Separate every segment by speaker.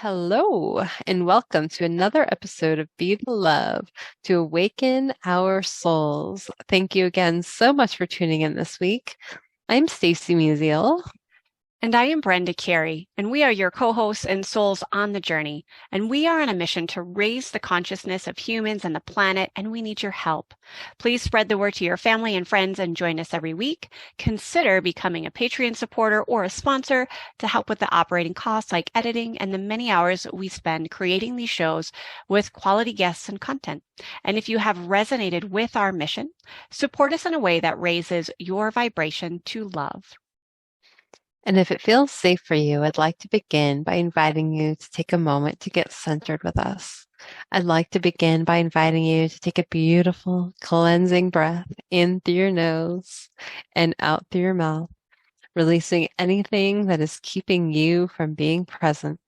Speaker 1: Hello, and welcome to another episode of Be the Love to awaken our souls. Thank you again so much for tuning in this week. I'm Stacy Musial.
Speaker 2: And I am Brenda Carey, and we are your co-hosts and souls on the journey. And we are on a mission to raise the consciousness of humans and the planet, and we need your help. Please spread the word to your family and friends and join us every week. Consider becoming a Patreon supporter or a sponsor to help with the operating costs like editing and the many hours we spend creating these shows with quality guests and content. And if you have resonated with our mission, support us in a way that raises your vibration to love.
Speaker 1: And if it feels safe for you, I'd like to begin by inviting you to take a moment to get centered with us. I'd like to begin by inviting you to take a beautiful cleansing breath in through your nose and out through your mouth, releasing anything that is keeping you from being present.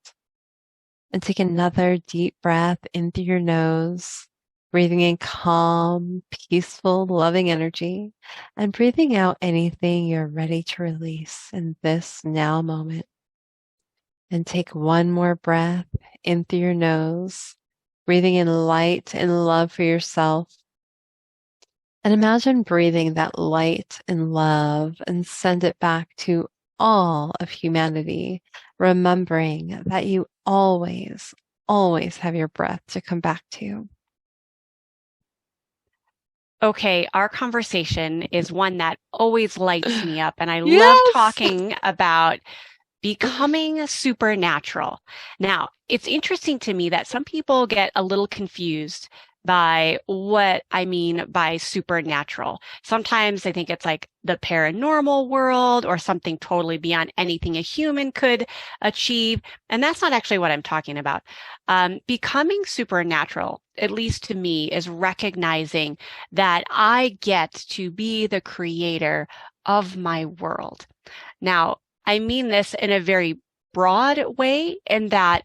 Speaker 1: And take another deep breath in through your nose, breathing in calm, peaceful, loving energy, and breathing out anything you're ready to release in this now moment. And take one more breath in through your nose, breathing in light and love for yourself. And imagine breathing that light and love and send it back to all of humanity, remembering that you always have your breath to come back to.
Speaker 2: Okay, our conversation is one that always lights me up, and I love
Speaker 1: Yes.
Speaker 2: talking about becoming supernatural. Now, it's interesting to me that some people get a little confused by what I mean by supernatural. Sometimes they think it's like the paranormal world or something totally beyond anything a human could achieve. And that's not actually what I'm talking about. Becoming supernatural, at least to me, is recognizing that I get to be the creator of my world. Now, I mean this in a very broad way, in that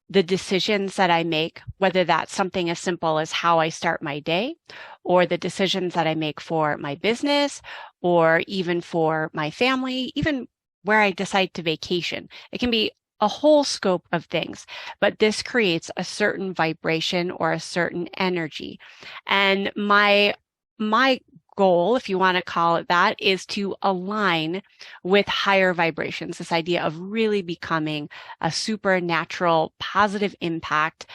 Speaker 2: the decisions that I make, whether that's something as simple as how I start my day, or the decisions that I make for my business, or even for my family, even where I decide to vacation. It can be a whole scope of things, but this creates a certain vibration or a certain energy. And my goal, if you want to call it that, is to align with higher vibrations, this idea of really becoming a supernatural positive impact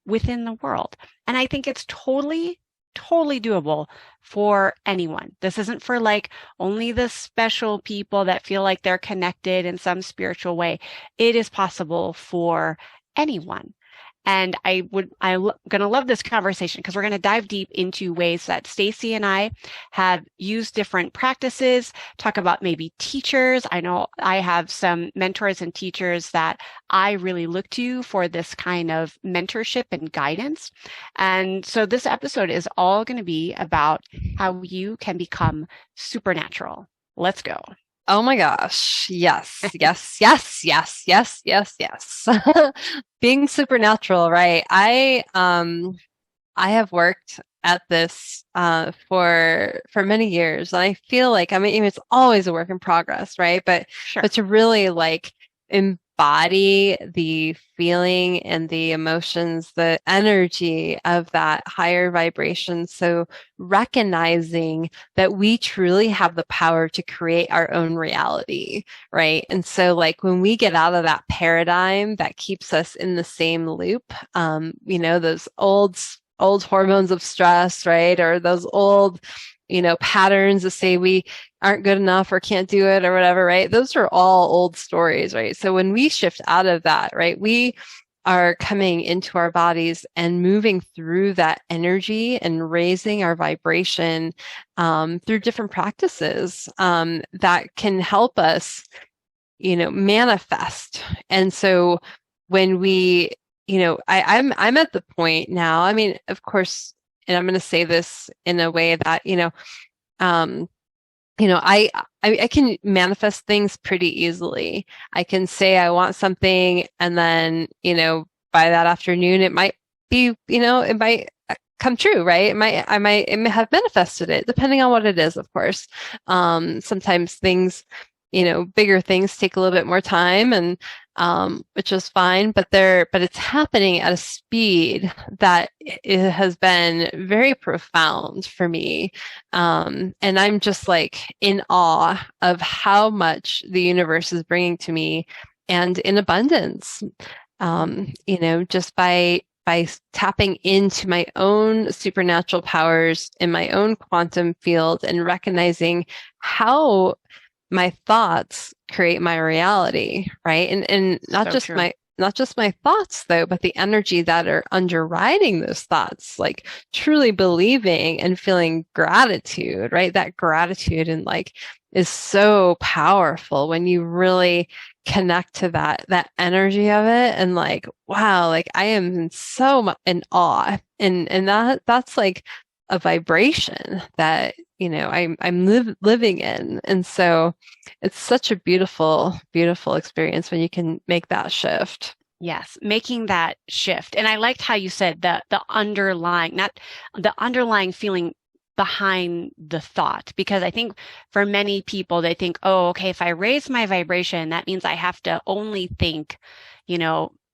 Speaker 2: within the world. And I think it's totally doable for anyone. This isn't for like only the special people that feel like they're connected in some spiritual way. It is possible for anyone. And I'm going to love this conversation because we're going to dive deep into ways that Stacy and I have used different practices, talk about maybe teachers. I know I have some mentors and teachers that I really look to for this kind of mentorship and guidance. And so this episode is all going to be about how you can become supernatural. Let's go.
Speaker 1: Oh my gosh. Yes, yes, yes, yes, yes, yes, yes. Being supernatural, right? I have worked at this for many years, and I feel like, I mean, it's always a work in progress, right?
Speaker 2: Sure.
Speaker 1: But to really like embody the feeling and the emotions, the energy of that higher vibration. So recognizing that we truly have the power to create our own reality, right? And so like when we get out of that paradigm that keeps us in the same loop, those old hormones of stress, right? Or those old, patterns that say we aren't good enough or can't do it or whatever, right? Those are all old stories, right? So when we shift out of that, right, we are coming into our bodies and moving through that energy and raising our vibration through different practices that can help us, manifest. And so when we, I'm at the point now, I mean, of course, and I'm going to say this in a way that, um, I can manifest things pretty easily. I can say I want something, and then, by that afternoon, it might be, it might come true, right? It may have manifested it, depending on what it is, of course. Sometimes things, bigger things take a little bit more time, and which is fine, but it's happening at a speed that it has been very profound for me. And I'm just like in awe of how much the universe is bringing to me and in abundance. Just by tapping into my own supernatural powers in my own quantum field and recognizing how my thoughts create my reality, right? And
Speaker 2: So true.
Speaker 1: not just my thoughts though, but the energy that are underwriting those thoughts, like truly believing and feeling gratitude, right? That gratitude and like is so powerful when you really connect to that energy of it and like wow, like I am so much in awe and that's like a vibration that I'm living in. And so it's such a beautiful, beautiful experience when you can make that shift.
Speaker 2: Yes, making that shift. And I liked how you said the underlying, not the underlying feeling behind the thought, because I think for many people, they think, oh, okay, if I raise my vibration, that means I have to only think,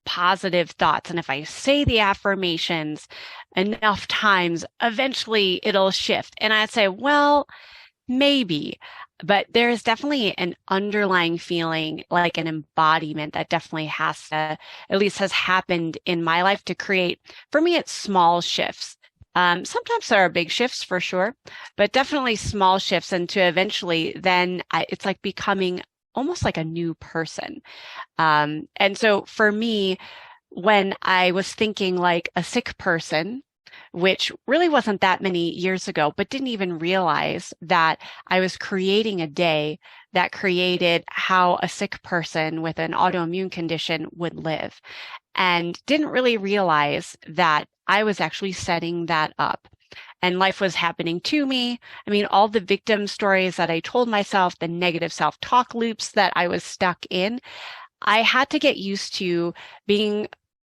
Speaker 2: positive thoughts. And if I say the affirmations enough times, eventually it'll shift. And I'd say, well, maybe, but there is definitely an underlying feeling, like an embodiment that definitely has to, at least has happened in my life to create, for me, it's small shifts. Sometimes there are big shifts for sure, but definitely small shifts. And to eventually then it's like becoming almost like a new person. And so for me, when I was thinking like a sick person, which really wasn't that many years ago, but didn't even realize that I was creating a day that created how a sick person with an autoimmune condition would live, and didn't really realize that I was actually setting that up. And life was happening to me. I mean, all the victim stories that I told myself, the negative self-talk loops that I was stuck in, I had to get used to being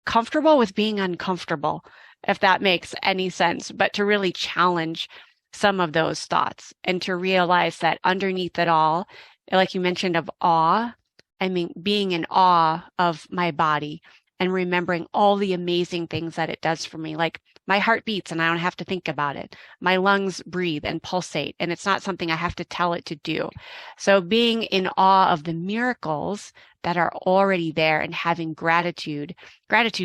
Speaker 2: comfortable with being uncomfortable, if that makes any sense, but to really challenge some of those thoughts and to realize that underneath it all, like you mentioned, of awe, I mean, being in awe of my body and remembering all the amazing things that it does for me. Like my heart beats and I don't have to think about it. My lungs breathe and pulsate, and it's not something I have to tell it to do. So being in awe of the miracles that are already there and having gratitude's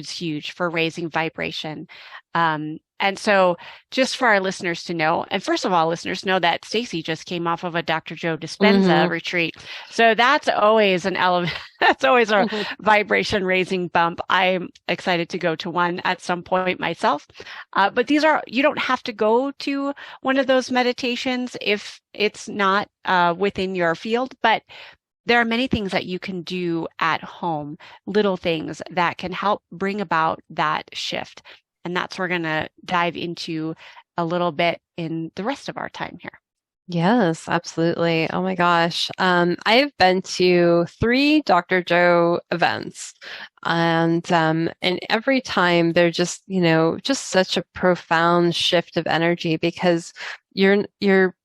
Speaker 2: huge for raising vibration. And so just for our listeners to know, and first of all, listeners know that Stacy just came off of a Dr. Joe Dispenza
Speaker 1: Mm-hmm.
Speaker 2: retreat. So that's always an element, that's always a
Speaker 1: Mm-hmm.
Speaker 2: vibration raising bump. I'm excited to go to one at some point myself. But you don't have to go to one of those meditations if it's not within your field, but there are many things that you can do at home, little things that can help bring about that shift. And that's what we're going to dive into a little bit in the rest of our time here.
Speaker 1: Yes, absolutely. Oh my gosh. I've been to 3 Dr. Joe events and every time they're just, just such a profound shift of energy because you're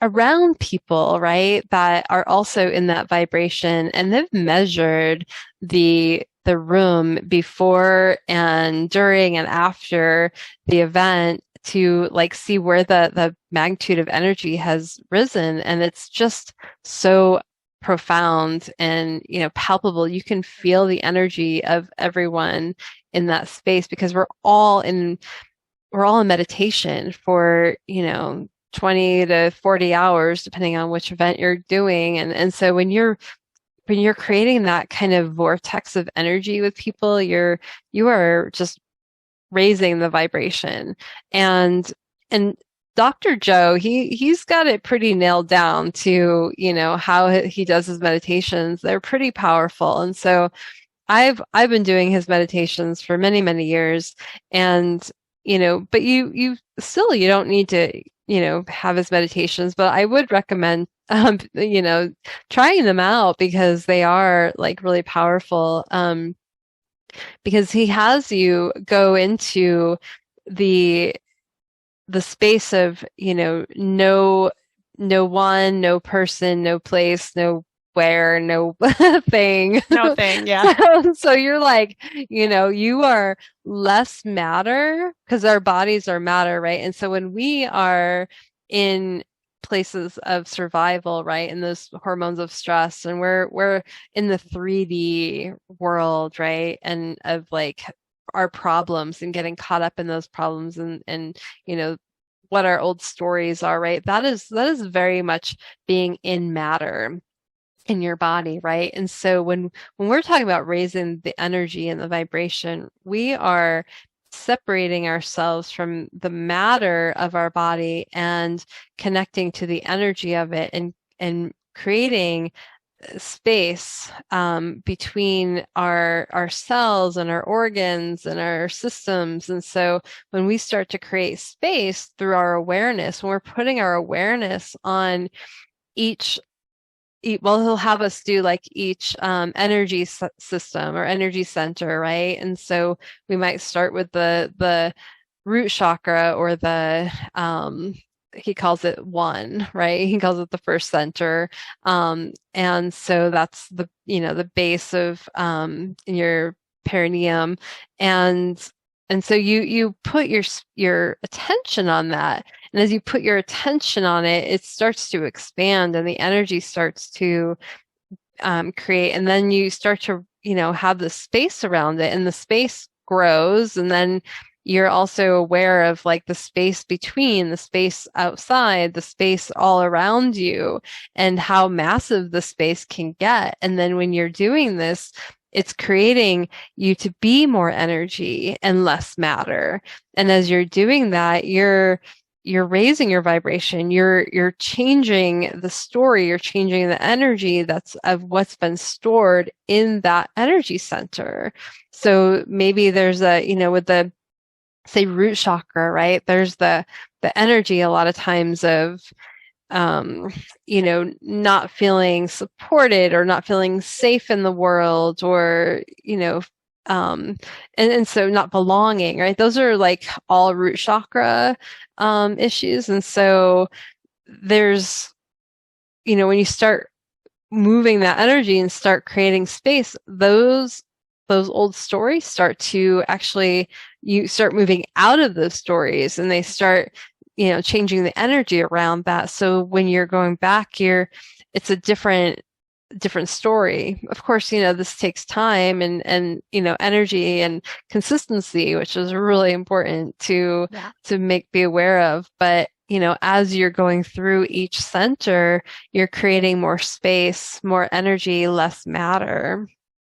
Speaker 1: around people, right, that are also in that vibration and they've measured the room before and during and after the event to like see where the magnitude of energy has risen, and it's just so profound and palpable. You can feel the energy of everyone in that space because we're all in meditation for 20 to 40 hours depending on which event you're doing, and so when you're creating that kind of vortex of energy with people, you are just raising the vibration. And Dr. Joe, he's got it pretty nailed down to, how he does his meditations. They're pretty powerful. And so I've been doing his meditations for many, many years. And, but you don't need to, have his meditations, but I would recommend trying them out because they are like really powerful. Because he has you go into the space of no one, no person, no place, no square, no thing.
Speaker 2: No thing. Yeah.
Speaker 1: So you're like, you are less matter because our bodies are matter, right? And so when we are in places of survival, right, and those hormones of stress, and we're in the 3D world, right, and of like our problems and getting caught up in those problems and what our old stories are, right? That is very much being in matter in your body, right? And so when we're talking about raising the energy and the vibration, we are separating ourselves from the matter of our body and connecting to the energy of it and creating space between our cells and our organs and our systems. And so when we start to create space through our awareness, when we're putting our awareness on each well, he'll have us do like each energy system or energy center, right? And so we might start with the root chakra or the he calls it one, right? He calls it the first center. And so that's the base of your perineum. And so you put your attention on that. And as you put your attention on it, it starts to expand and the energy starts to create. And then you start to, have the space around it and the space grows. And then you're also aware of like the space between, the space outside, the space all around you, and how massive the space can get. And then when you're doing this, it's creating you to be more energy and less matter. And as you're doing that, you're raising your vibration, you're changing the story, you're changing the energy that's of what's been stored in that energy center. So maybe there's with the, say, root chakra, right? There's the energy a lot of times of not feeling supported or not feeling safe in the world, or and so not belonging, right? Those are like all root chakra issues. And so there's when you start moving that energy and start creating space, those old stories start to actually, you start moving out of those stories and they start changing the energy around that. So when you're going back, it's a different story. Of course, this takes time and energy and consistency, which is really important to be aware of. But as you're going through each center, you're creating more space, more energy, less matter.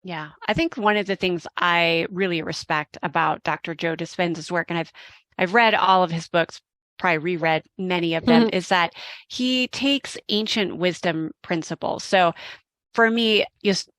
Speaker 2: Yeah, I think one of the things I really respect about Dr. Joe Dispenza's work, and I've read all of his books, probably reread many of them, is that he takes ancient wisdom principles. So for me,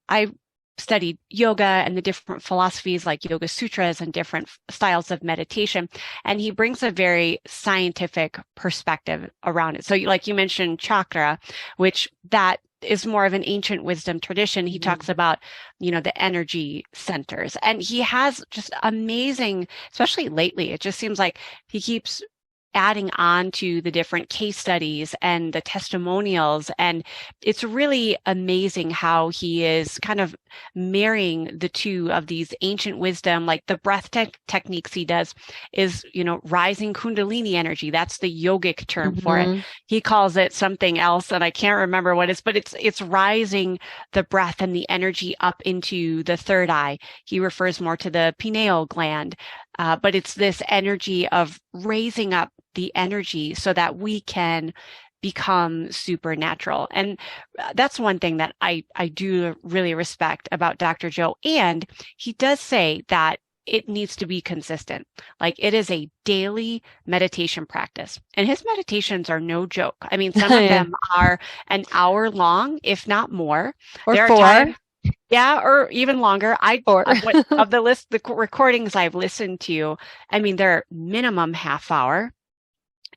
Speaker 2: I studied yoga and the different philosophies like Yoga Sutras and different styles of meditation. And he brings a very scientific perspective around it. So like you mentioned chakra, which that is more of an ancient wisdom tradition. He talks about, the energy centers, and he has just amazing, especially lately, it just seems like he keeps adding on to the different case studies and the testimonials. And it's really amazing how he is kind of marrying the two of these ancient wisdom, like the breath techniques he does is, rising Kundalini energy. That's the yogic term for it. He calls it something else, and I can't remember what it's, but it's rising the breath and the energy up into the third eye. He refers more to the pineal gland. But it's this energy of raising up the energy so that we can become supernatural. And that's one thing that I do really respect about Dr. Joe. And he does say that it needs to be consistent. Like it is a daily meditation practice. And his meditations are no joke. I mean, some of them are an hour long, if not more.
Speaker 1: Or
Speaker 2: there
Speaker 1: 4.
Speaker 2: Are times, yeah, or even longer. Of the list, the recordings I've listened to, I mean, they're minimum half hour.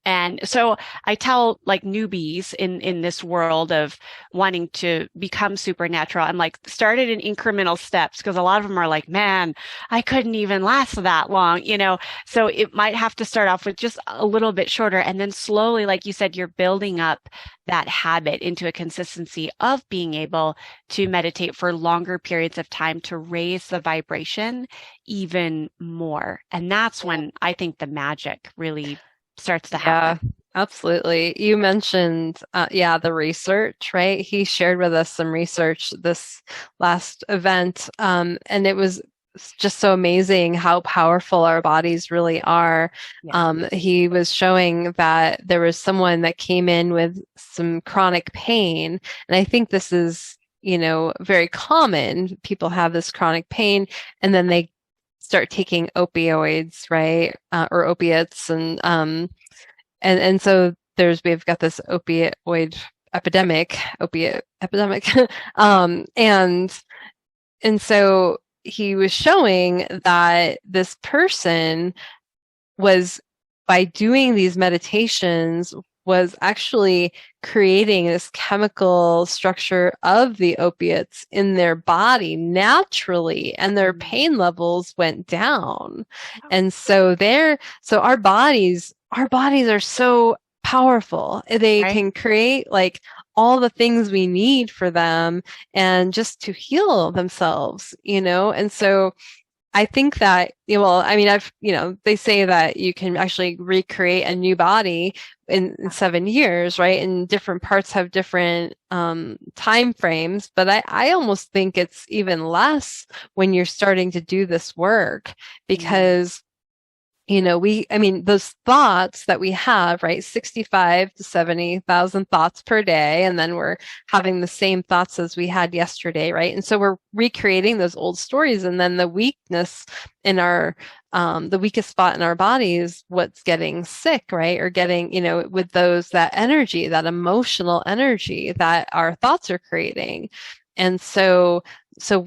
Speaker 2: And so I tell like newbies in this world of wanting to become supernatural, I'm like, started in incremental steps because a lot of them are like, man, I couldn't even last that long, you know? So it might have to start off with just a little bit shorter. And then slowly, like you said, you're building up that habit into a consistency of being able to meditate for longer periods of time to raise the vibration even more. And that's when I think the magic really starts to
Speaker 1: Yeah,
Speaker 2: happen.
Speaker 1: absolutely. You mentioned, yeah, the research, right? He shared with us some research this last event, and it was just so amazing how powerful our bodies really are.
Speaker 2: Yeah.
Speaker 1: He was showing that there was someone that came in with some chronic pain, and I think this is, very common. People have this chronic pain, and then they start taking opioids, right? Or opiates and so we've got this opiate epidemic. And so he was showing that this person was, by doing these meditations, was actually creating this chemical structure of the opiates in their body naturally, and their pain levels went down. And so our bodies are so powerful. They
Speaker 2: Right.
Speaker 1: can create like all the things we need for them and just to heal themselves. And so I think that, well, I mean, they say that you can actually recreate a new body in 7 years, right? And different parts have different time frames, but I almost think it's even less when you're starting to do this work
Speaker 2: Mm.
Speaker 1: because those thoughts that we have, right? 65 to 70,000 thoughts per day. And then we're having the same thoughts as we had yesterday, right? And so we're recreating those old stories. And then the weakness the weakest spot in our body is what's getting sick, right? Or getting, with that energy, that emotional energy that our thoughts are creating. And so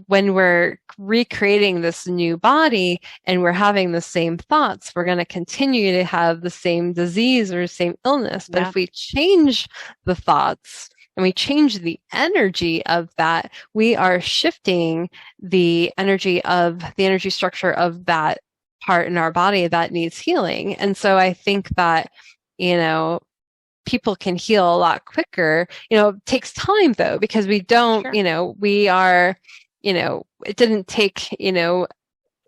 Speaker 1: when we're recreating this new body and we're having the same thoughts, we're going to continue to have the same disease or same illness. But
Speaker 2: Yeah.
Speaker 1: if we change the thoughts and we change the energy of that, we are shifting the energy structure of that part in our body that needs healing. And so I think that, people can heal a lot quicker. It takes time though, because we don't,
Speaker 2: Sure.
Speaker 1: we are, it didn't take,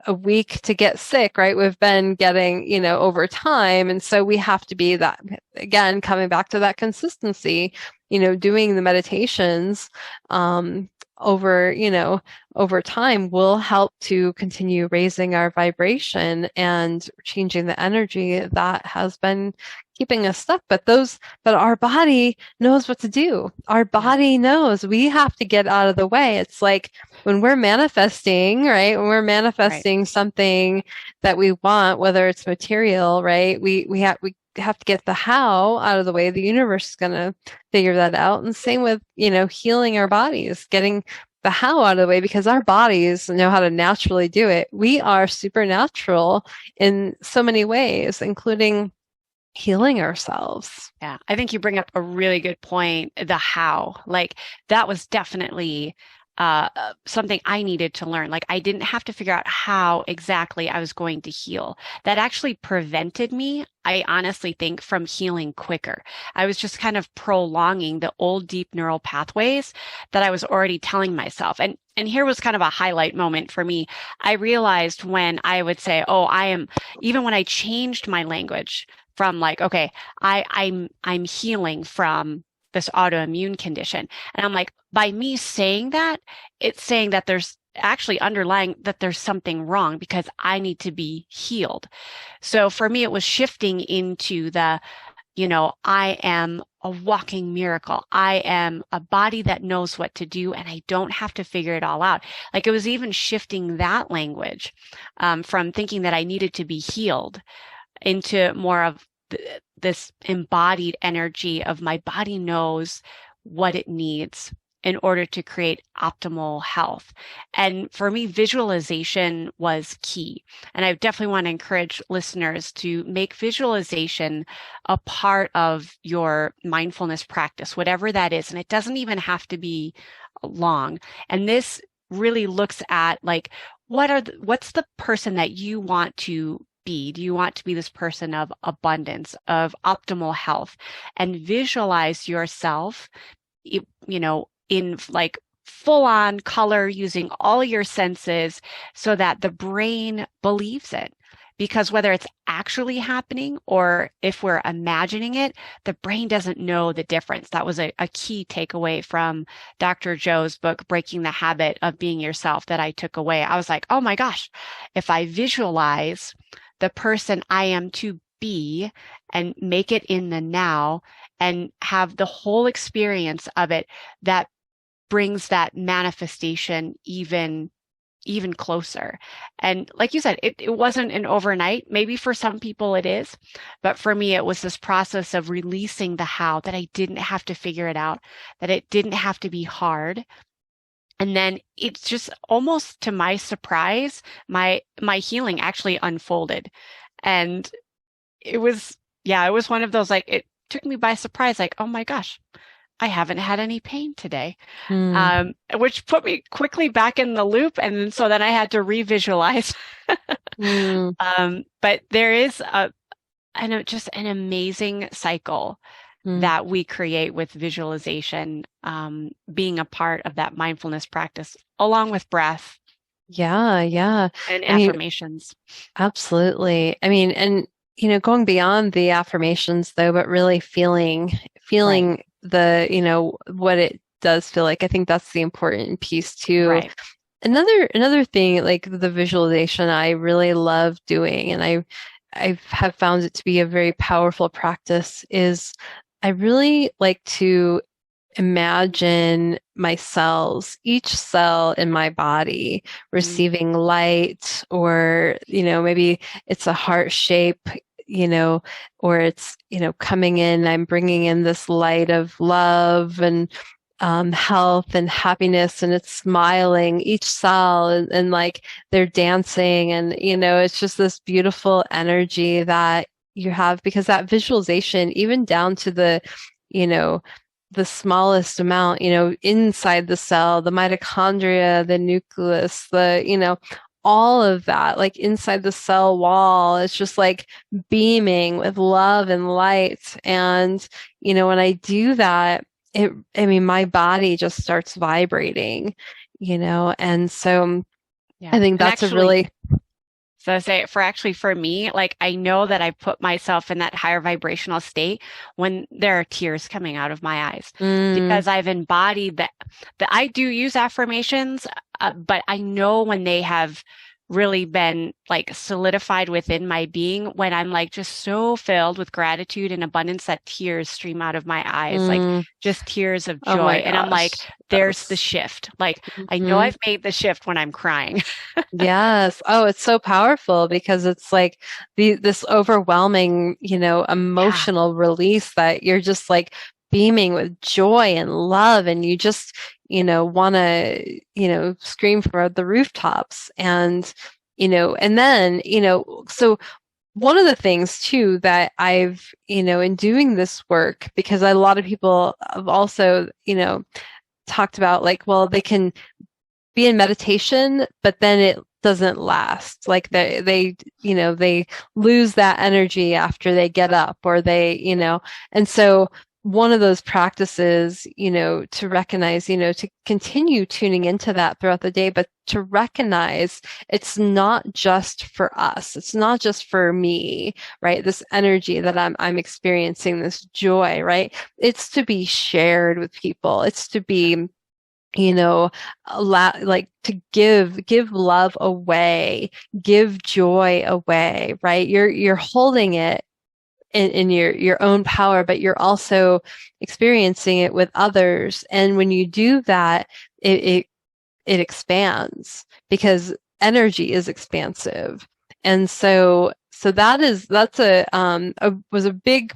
Speaker 1: a week to get sick, right? We've been getting, over time. And so we have to be that, again, coming back to that consistency, doing the meditations, over time will help to continue raising our vibration and changing the energy that has been keeping us stuck. But our body knows what to do. Our
Speaker 2: Yeah.
Speaker 1: body knows we have to get out of the way. It's like when we're manifesting, right? When we're
Speaker 2: Right.
Speaker 1: manifesting something that we want, whether it's material, right? We have to get the how out of the way. The universe is going to figure that out. And same with, healing our bodies, getting the how out of the way, because our bodies know how to naturally do it. We are supernatural in so many ways, including healing ourselves.
Speaker 2: Yeah. I think you bring up a really good point, the how. Like that was definitely something I needed to learn. Like I didn't have to figure out how exactly I was going to heal. That actually prevented me, I honestly think, from healing quicker. I was just kind of prolonging the old deep neural pathways that I was already telling myself. And here was kind of a highlight moment for me. I realized when I would say, "Oh, even when I changed my language from like, okay, I'm healing from this autoimmune condition." And I'm like, by me saying that, it's saying that there's actually underlying that there's something wrong because I need to be healed. So for me, it was shifting into I am a walking miracle. I am a body that knows what to do and I don't have to figure it all out. Like it was even shifting that language from thinking that I needed to be healed into more of this embodied energy of my body knows what it needs in order to create optimal health. And for me, visualization was key. And I definitely want to encourage listeners to make visualization a part of your mindfulness practice, whatever that is. And it doesn't even have to be long. And this really looks at like, what's the person that you want to be? Do you want to be this person of abundance, of optimal health, and visualize yourself, in like full on color using all your senses so that the brain believes it? Because whether it's actually happening or if we're imagining it, the brain doesn't know the difference. That was a key takeaway from Dr. Joe's book, Breaking the Habit of Being Yourself, that I took away. I was like, oh my gosh, if I visualize the person I am to be and make it in the now and have the whole experience of it, that brings that manifestation even closer. And like you said, it wasn't an overnight. Maybe for some people it is, but for me, it was this process of releasing the how, that I didn't have to figure it out, that it didn't have to be hard. And then it's just almost to my surprise, my healing actually unfolded. And it was one of those, like, it took me by surprise, like, oh my gosh, I haven't had any pain today, which put me quickly back in the loop. And then, so then I had to revisualize. But there is just an amazing cycle that we create with visualization, being a part of that mindfulness practice, along with breath.
Speaker 1: Yeah, yeah.
Speaker 2: And affirmations.
Speaker 1: Absolutely. I mean, and, going beyond the affirmations though, but really feeling right. What it does feel like. I think that's the important piece too.
Speaker 2: Right.
Speaker 1: Another thing, like the visualization, I really love doing, and I have found it to be a very powerful practice, is I really like to imagine my cells, each cell in my body receiving light, or, maybe it's a heart shape, or it's, coming in, I'm bringing in this light of love and health and happiness, and it's smiling each cell, and like they're dancing, and, it's just this beautiful energy that you have, because that visualization, even down to the smallest amount, inside the cell, the mitochondria, the nucleus, all of that, like inside the cell wall, it's just like beaming with love and light. And, when I do that, my body just starts vibrating, and so I think that's a really...
Speaker 2: So I say for me, like, I know that I put myself in that higher vibrational state when there are tears coming out of my eyes, because I've embodied that I do use affirmations, but I know when they have really been like solidified within my being, when I'm like just so filled with gratitude and abundance that tears stream out of my eyes, like just tears of joy. And I'm like, there's the shift. Like, I know I've made the shift when I'm crying.
Speaker 1: Yes. Oh, it's so powerful, because it's like this overwhelming, emotional release, that you're just like beaming with joy and love, and you just, want to, scream from the rooftops. And, and then, so one of the things too that I've, in doing this work, because a lot of people have also, talked about, like, well, they can be in meditation, but then it doesn't last. Like they lose that energy after they get up, or they, and so one of those practices, to recognize, to continue tuning into that throughout the day, but to recognize it's not just for us. It's not just for me, right? This energy that I'm experiencing, this joy, right? It's to be shared with people. It's to be, like to give love away, give joy away, right? You're holding it in your own power, but you're also experiencing it with others. And when you do that, it expands, because energy is expansive. And so that's was a big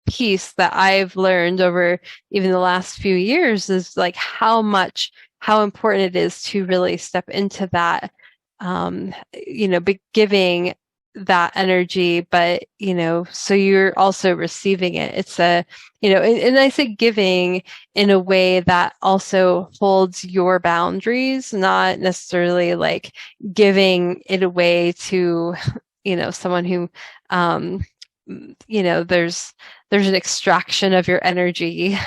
Speaker 1: piece that I've learned over even the last few years is like how important it is to really step into that, giving that energy, but, so you're also receiving it. It's and I say giving in a way that also holds your boundaries, not necessarily like giving it away to, someone who, there's an extraction of your energy.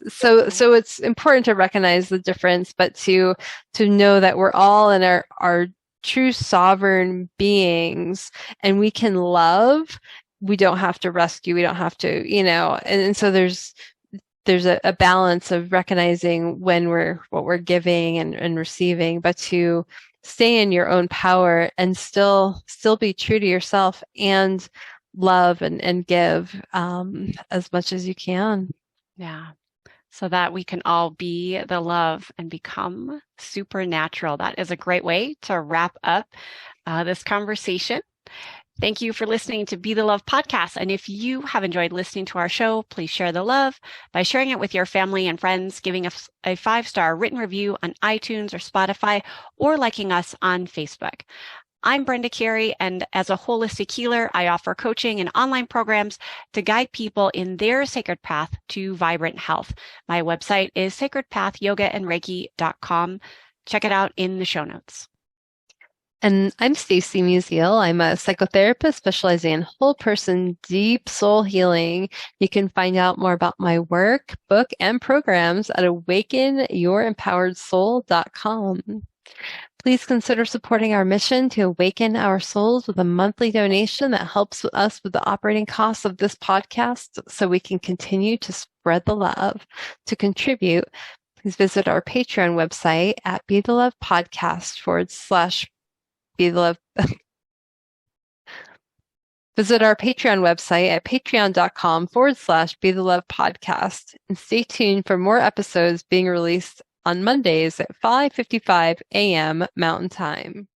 Speaker 1: So it's important to recognize the difference, but to know that we're all in our true sovereign beings, and we can love. We don't have to rescue. We don't have to, and so there's a balance of recognizing what we're giving and receiving, but to stay in your own power and still be true to yourself and love and give as much as you can.
Speaker 2: Yeah. So that we can all be the love and become supernatural. That is a great way to wrap up this conversation. Thank you for listening to Be the Love podcast. And if you have enjoyed listening to our show, please share the love by sharing it with your family and friends, giving us a 5-star written review on iTunes or Spotify, or liking us on Facebook. I'm Brenda Carey, and as a holistic healer, I offer coaching and online programs to guide people in their sacred path to vibrant health. My website is sacredpathyogaandreiki.com. Check it out in the show notes.
Speaker 1: And I'm Stacy Musial. I'm a psychotherapist specializing in whole person, deep soul healing. You can find out more about my work, book, and programs at awakenyourempoweredsoul.com. Please consider supporting our mission to awaken our souls with a monthly donation that helps us with the operating costs of this podcast so we can continue to spread the love. To contribute, please visit our Patreon website at Be the Love Podcast /Be the Love. Visit our Patreon website at patreon.com /Be the Love Podcast, and stay tuned for more episodes being released on Mondays at 5:55 a.m. Mountain Time.